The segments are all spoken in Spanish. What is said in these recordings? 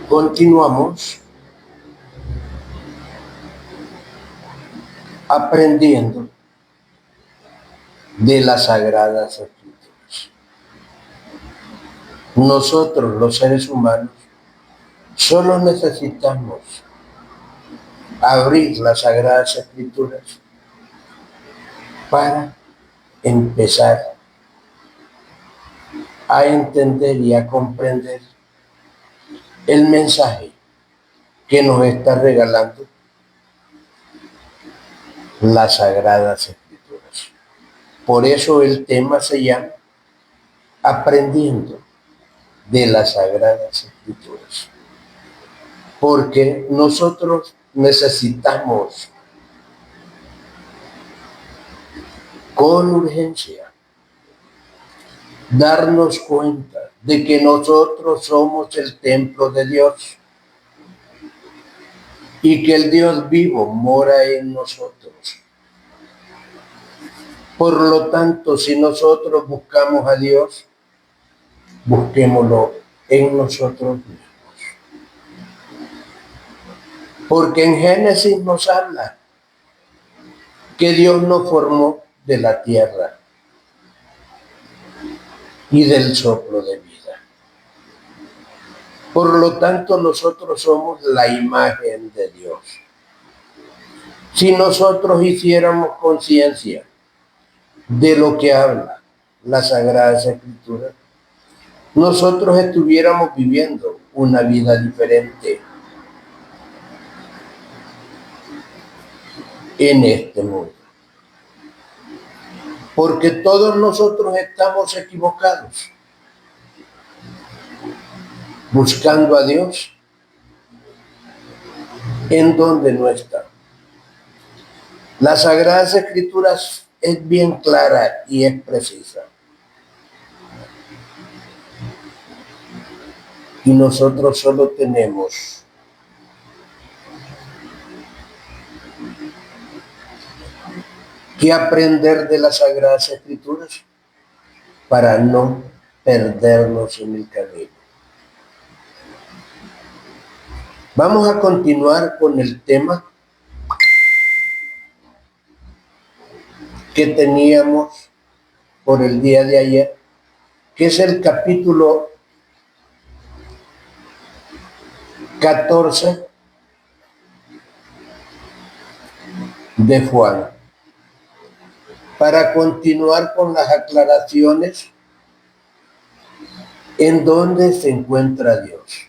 Continuamos aprendiendo de las Sagradas Escrituras. Nosotros, los seres humanos, solo necesitamos abrir las Sagradas Escrituras para empezar a entender y a comprender el mensaje que nos está regalando las Sagradas Escrituras. Por eso el tema se llama Aprendiendo de las Sagradas Escrituras. Porque nosotros necesitamos con urgencia darnos cuenta de que nosotros somos el templo de Dios y que el Dios vivo mora en nosotros. Por lo tanto, si nosotros buscamos a Dios, busquémoslo en nosotros mismos. Porque en Génesis nos habla que Dios nos formó de la tierra y del soplo de vida. Por lo tanto, nosotros somos la imagen de Dios. Si nosotros hiciéramos conciencia de lo que habla las Sagradas Escrituras, nosotros estuviéramos viviendo una vida diferente en este mundo. Porque todos nosotros estamos equivocados, buscando a Dios en donde no está. Las Sagradas Escrituras es bien clara y es precisa. Y nosotros solo tenemos que aprender de las Sagradas Escrituras para no perdernos en el camino. Vamos a continuar con el tema que teníamos por el día de ayer, que es el capítulo 14 de Juan, para continuar con las aclaraciones en donde se encuentra Dios.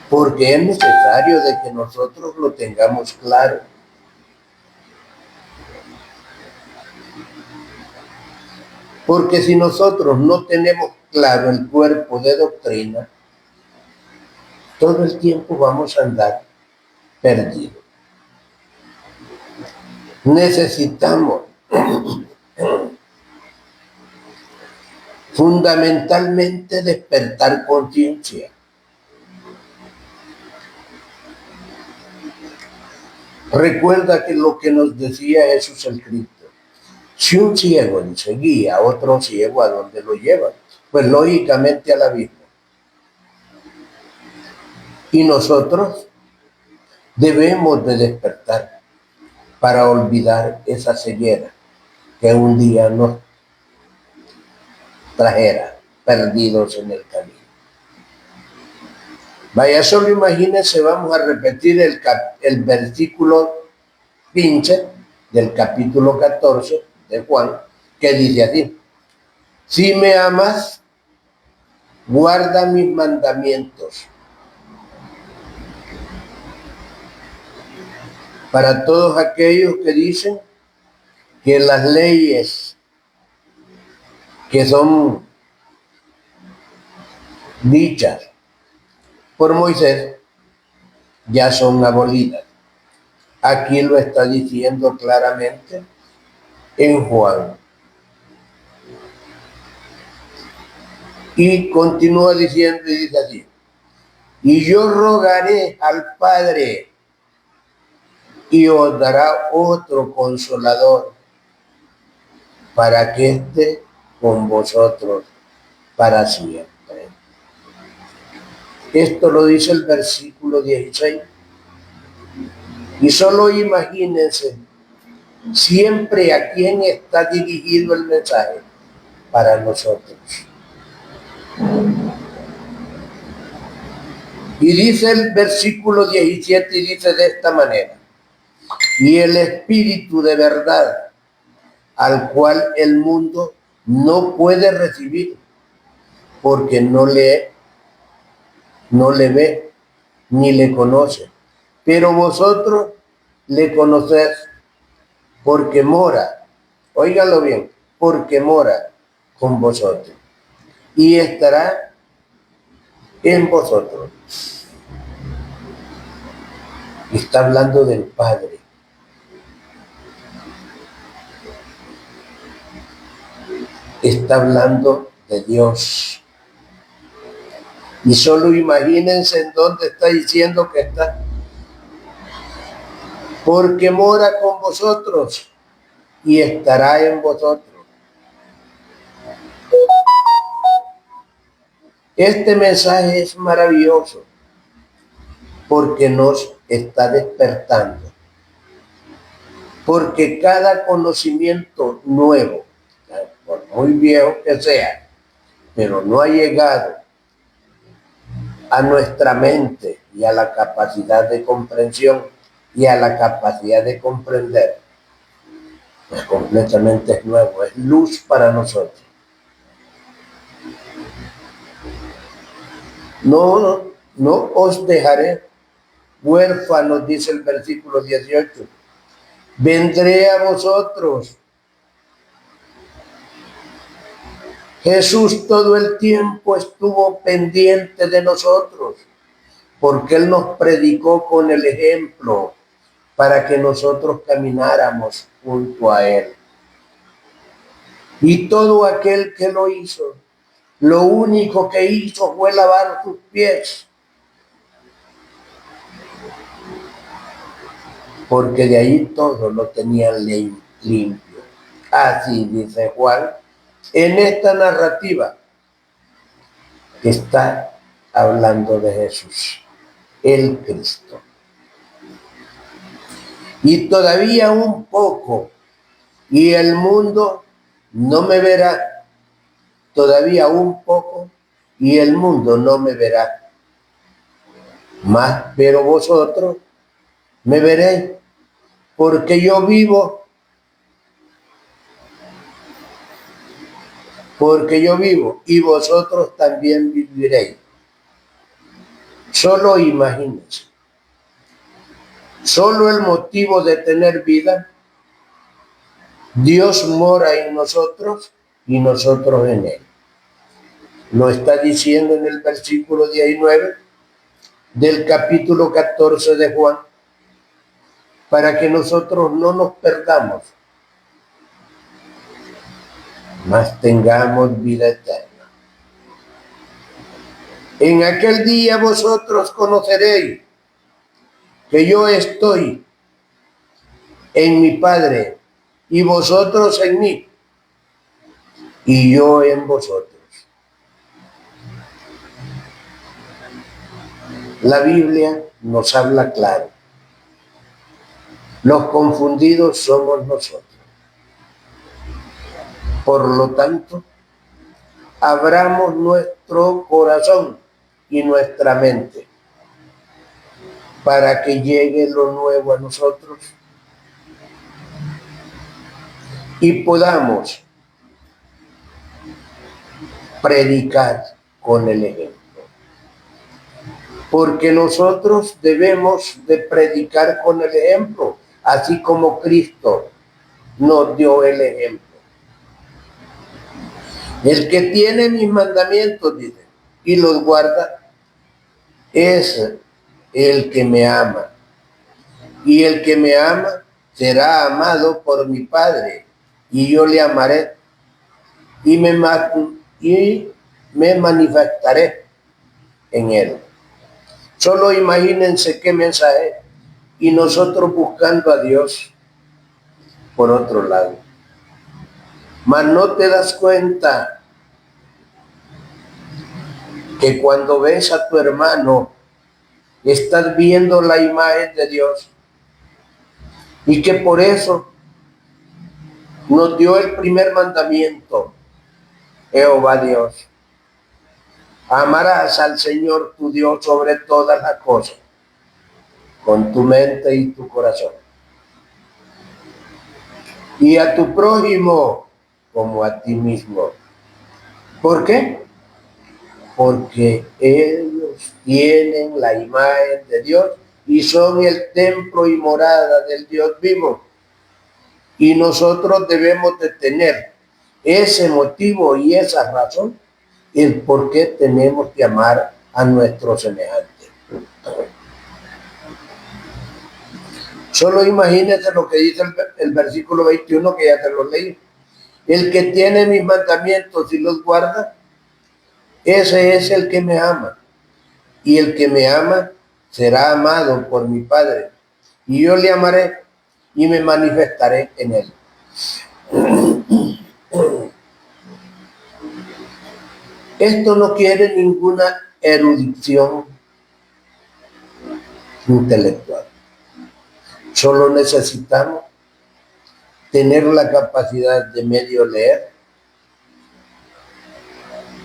Porque es necesario de que nosotros lo tengamos claro. Porque si nosotros no tenemos claro el cuerpo de doctrina, todo el tiempo vamos a andar perdidos. Necesitamos fundamentalmente despertar conciencia. Recuerda que lo que nos decía Jesús el Cristo, si un ciego dice guía a otro ciego, ¿a dónde lo lleva? Pues lógicamente al abismo. Y nosotros debemos de despertar para olvidar esa ceguera que un día nos trajera perdidos en el camino. Vaya, solo imagínense, vamos a repetir el versículo 15 del capítulo 14 de Juan, que dice así: si me amas, guarda mis mandamientos. Para todos aquellos que dicen que las leyes que son dichas por Moisés ya son abolidas. Aquí lo está diciendo claramente en Juan. Y continúa diciendo y dice así: y yo rogaré al Padre y os dará otro consolador para que esté con vosotros para siempre. Esto lo dice el versículo 16. Y solo imagínense siempre a quién está dirigido el mensaje: para nosotros. Y dice el versículo 17, y dice de esta manera: y el Espíritu de verdad, al cual el mundo no puede recibir, porque no le ve ni le conoce, pero vosotros le conocéis, porque mora, óiganlo bien, porque mora con vosotros y estará en vosotros. Está hablando del Padre. Está hablando de Dios. Y solo imagínense en dónde está diciendo que está. Porque mora con vosotros y estará en vosotros. Este mensaje es maravilloso porque nos está despertando. Porque cada conocimiento nuevo, por muy viejo que sea, pero no ha llegado a nuestra mente y a la capacidad de comprensión y a la capacidad de comprender, pues completamente es nuevo, es luz para nosotros. No os dejaré huérfanos, dice el versículo 18. Vendré a vosotros. Jesús todo el tiempo estuvo pendiente de nosotros, porque Él nos predicó con el ejemplo para que nosotros camináramos junto a Él. Y todo aquel que lo hizo, lo único que hizo fue lavar sus pies, porque de ahí todo lo tenían limpio. Así dice Juan. En esta narrativa está hablando de Jesús, el Cristo. Y todavía un poco, y el mundo no me verá. Todavía un poco, y el mundo no me verá. Mas, pero vosotros me veréis, porque yo vivo. Porque yo vivo, y vosotros también viviréis. Solo imagínense. Solo el motivo de tener vida. Dios mora en nosotros y nosotros en Él. Lo está diciendo en el versículo 19 del capítulo 14 de Juan, para que nosotros no nos perdamos, mas tengamos vida eterna. En aquel día vosotros conoceréis que yo estoy en mi Padre y vosotros en mí y yo en vosotros. La Biblia nos habla claro. Los confundidos somos nosotros. Por lo tanto, abramos nuestro corazón y nuestra mente para que llegue lo nuevo a nosotros y podamos predicar con el ejemplo. Porque nosotros debemos de predicar con el ejemplo, así como Cristo nos dio el ejemplo. El que tiene mis mandamientos, dice, y los guarda, es el que me ama. Y el que me ama será amado por mi Padre, y yo le amaré y me manifestaré en él. Solo imagínense qué mensaje, y nosotros buscando a Dios por otro lado. Mas no te das cuenta que cuando ves a tu hermano, estás viendo la imagen de Dios y que por eso nos dio el primer mandamiento, Jehová Dios. Amarás al Señor tu Dios sobre todas las cosas, con tu mente y tu corazón. Y a tu prójimo como a ti mismo. ¿Por qué? Porque ellos tienen la imagen de Dios y son el templo y morada del Dios vivo. Y nosotros debemos de tener ese motivo y esa razón, el por qué tenemos que amar a nuestros semejantes. Solo imagínense lo que dice el versículo 21 que ya te lo leí. El que tiene mis mandamientos y los guarda, ese es el que me ama. Y el que me ama será amado por mi Padre. Y yo le amaré y me manifestaré en él. Esto no quiere ninguna erudición intelectual. Solo necesitamos tener la capacidad de medio leer,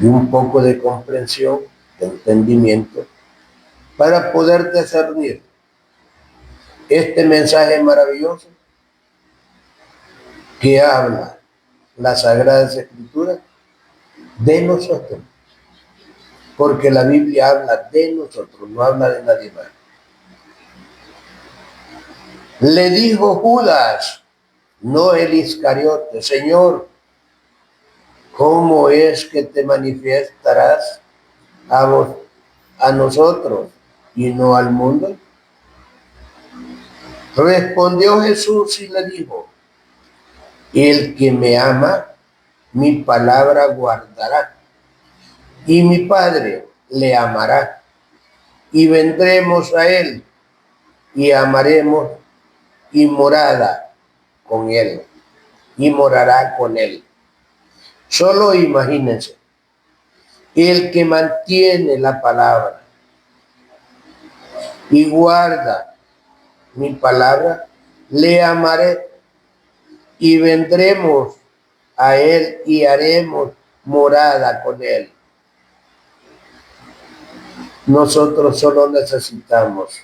y un poco de comprensión, de entendimiento, para poder discernir este mensaje maravilloso que habla las Sagradas Escrituras de nosotros, porque la Biblia habla de nosotros, no habla de nadie más. Le dijo Judas, no el Iscariote, Señor, ¿cómo es que te manifestarás a nosotros y no al mundo? Respondió Jesús y le dijo, el que me ama, mi palabra guardará, y mi Padre le amará, y vendremos a él, y amaremos, y morada con él, y morará con él. Solo imagínense, el que mantiene la palabra y guarda mi palabra, le amaré y vendremos a él y haremos morada con él. Nosotros solo necesitamos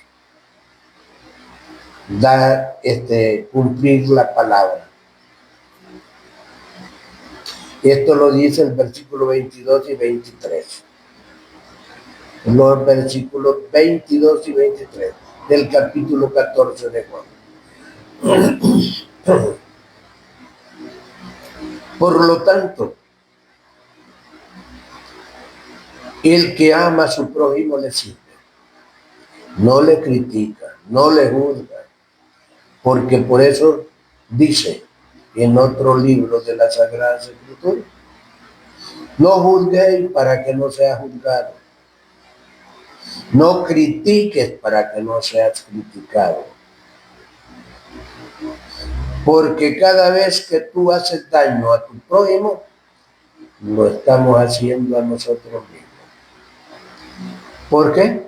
cumplir la palabra. Esto lo dice el versículo 22 y 23. Los versículos 22 y 23 del capítulo 14 de Juan. Por lo tanto, el que ama a su prójimo le sirve, no le critica, no le juzga, porque por eso dice en otro libro de las Sagradas Escrituras, no juzguéis para que no seas juzgado, no critiques para que no seas criticado, porque cada vez que tú haces daño a tu prójimo, lo estamos haciendo a nosotros mismos. ¿Por qué?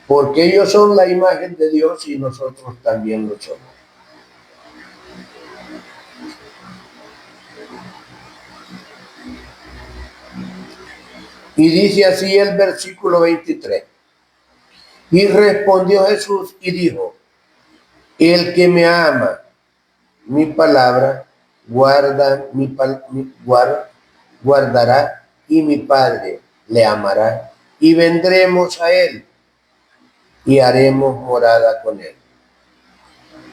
Porque ellos son la imagen de Dios y nosotros también lo somos. Y dice así el versículo 23. Y respondió Jesús y dijo, el que me ama, mi palabra, guardará, y mi Padre le amará, y vendremos a él y haremos morada con él.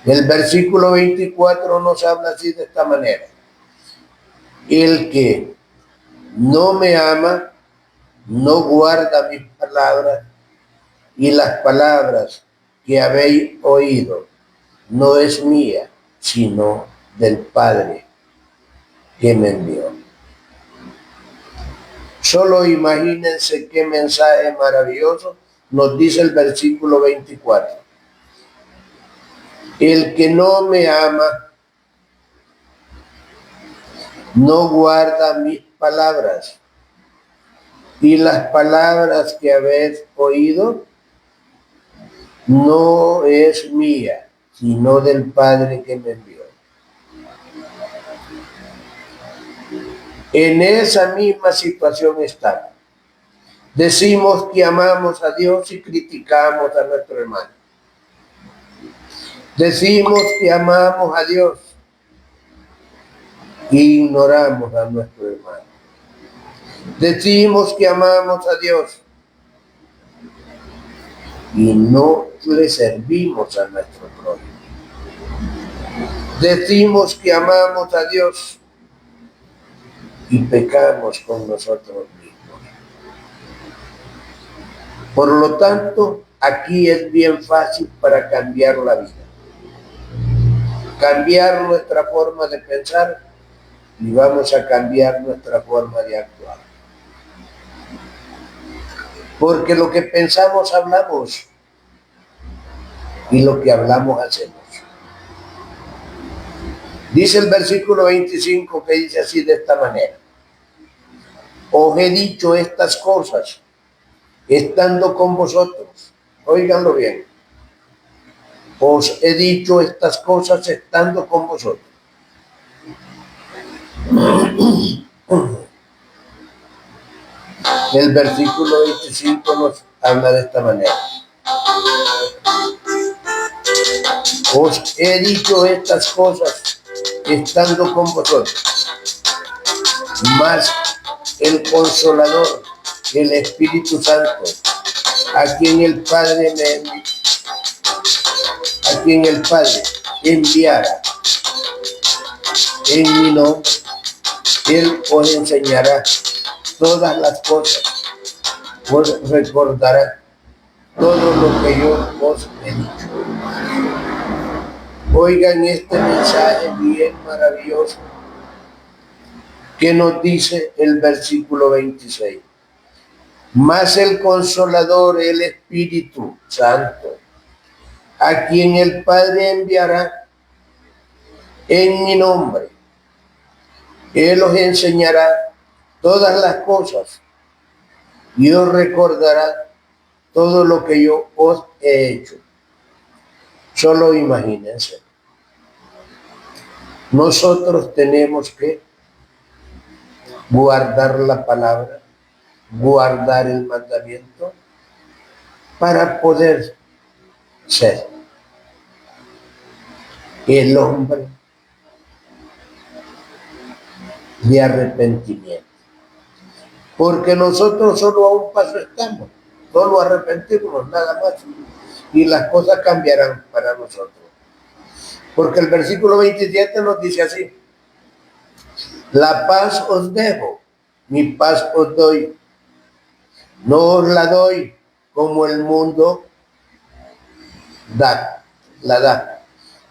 El versículo 24 nos habla así de esta manera. El que no me ama, no guarda mis palabras, y las palabras que habéis oído no es mía, sino del Padre que me envió. Solo imagínense qué mensaje maravilloso nos dice el versículo 24. El que no me ama, no guarda mis palabras, y las palabras que habéis oído no es mía, sino del Padre que me envió. En esa misma situación estamos. Decimos que amamos a Dios y criticamos a nuestro hermano. Decimos que amamos a Dios e ignoramos a nuestro hermano. Decimos que amamos a Dios y no le servimos a nuestro prójimo. Decimos que amamos a Dios y pecamos con nosotros mismos. Por lo tanto, aquí es bien fácil para cambiar la vida. Cambiar nuestra forma de pensar y vamos a cambiar nuestra forma de actuar. Porque lo que pensamos hablamos y lo que hablamos hacemos. Dice el versículo 25 que dice así de esta manera: os he dicho estas cosas estando con vosotros. Óiganlo bien. Os he dicho estas cosas estando con vosotros. El versículo 25 nos habla de esta manera: os he dicho estas cosas estando con vosotros, mas el Consolador, el Espíritu Santo, a quien el Padre enviara en mi nombre, Él os enseñará todas las cosas, os recordará todo lo que yo os he dicho. Oigan este mensaje bien maravilloso que nos dice el versículo 26. Mas el Consolador, el Espíritu Santo, a quien el Padre enviará en mi nombre, Él os enseñará todas las cosas y os recordará todo lo que yo os he hecho. Solo imagínense. Nosotros tenemos que guardar la palabra, guardar el mandamiento para poder ser el hombre de arrepentimiento. Porque nosotros solo a un paso estamos, solo arrepentirnos, nada más. Y las cosas cambiarán para nosotros. Porque el versículo 27 nos dice así: la paz os dejo, mi paz os doy. No os la doy como el mundo la da.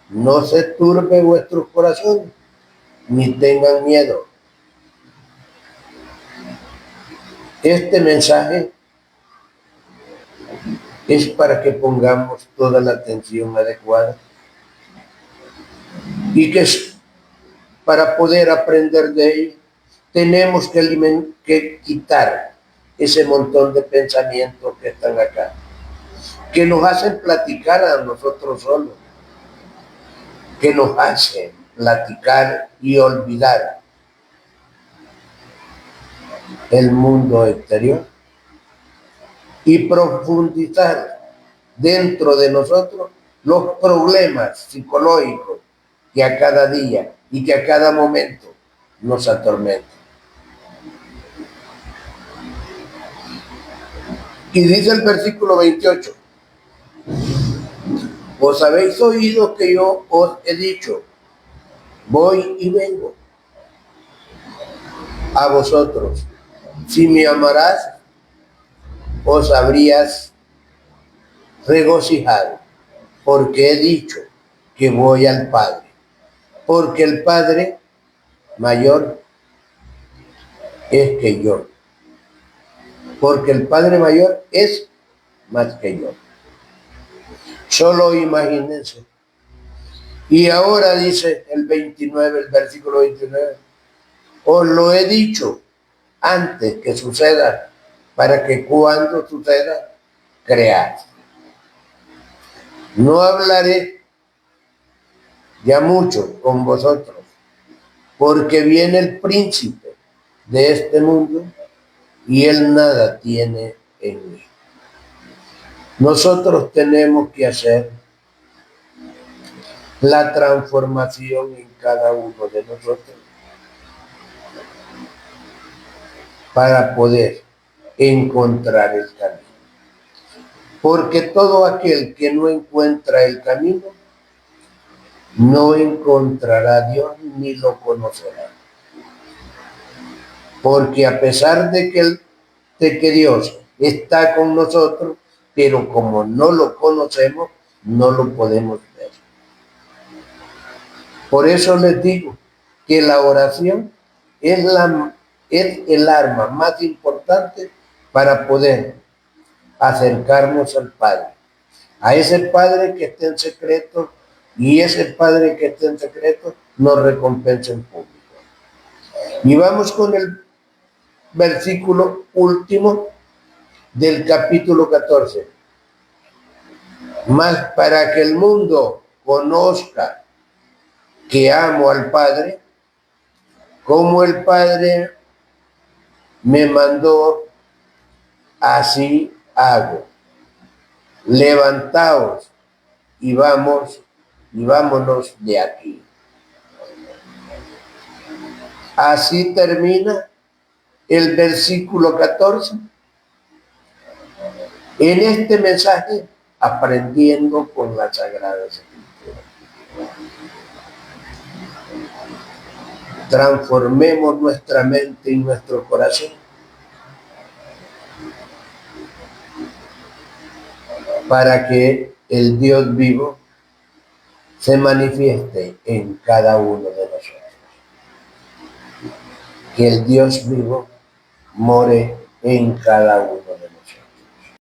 No se turbe vuestro corazón, ni tengan miedo. Este mensaje es para que pongamos toda la atención adecuada y que para poder aprender de ello tenemos que quitar ese montón de pensamientos que están acá, que nos hacen platicar a nosotros solos, que nos hacen platicar y olvidar el mundo exterior y profundizar dentro de nosotros los problemas psicológicos que a cada día y que a cada momento nos atormentan. Y dice el versículo 28, os habéis oído que yo os he dicho, voy y vengo a vosotros. Si me amarás, os habrías regocijado, porque he dicho que voy al Padre, porque el Padre mayor es que yo, porque el Padre mayor es más que yo. Solo imagínense. Y ahora dice el 29, el versículo 29, Os lo he dicho antes que suceda, para que cuando suceda, creáis. No hablaré ya mucho con vosotros, porque viene el príncipe de este mundo y él nada tiene en mí. Nosotros tenemos que hacer la transformación en cada uno de nosotros para poder encontrar el camino. Porque todo aquel que no encuentra el camino no encontrará a Dios ni lo conocerá. Porque a pesar de que Dios está con nosotros, pero como no lo conocemos, no lo podemos ver. Por eso les digo que la oración es el arma más importante para poder acercarnos al Padre. A ese Padre que está en secreto, y ese Padre que está en secreto nos recompensa en público. Y vamos con el versículo último del capítulo 14. Mas para que el mundo conozca que amo al Padre, como el Padre me mandó, así hago. Levantaos y vámonos de aquí. Así termina el versículo 14. En este mensaje, aprendiendo con la Sagrada Escritura. Transformemos nuestra mente y nuestro corazón para que el Dios vivo se manifieste en cada uno de nosotros. Que el Dios vivo more en cada uno.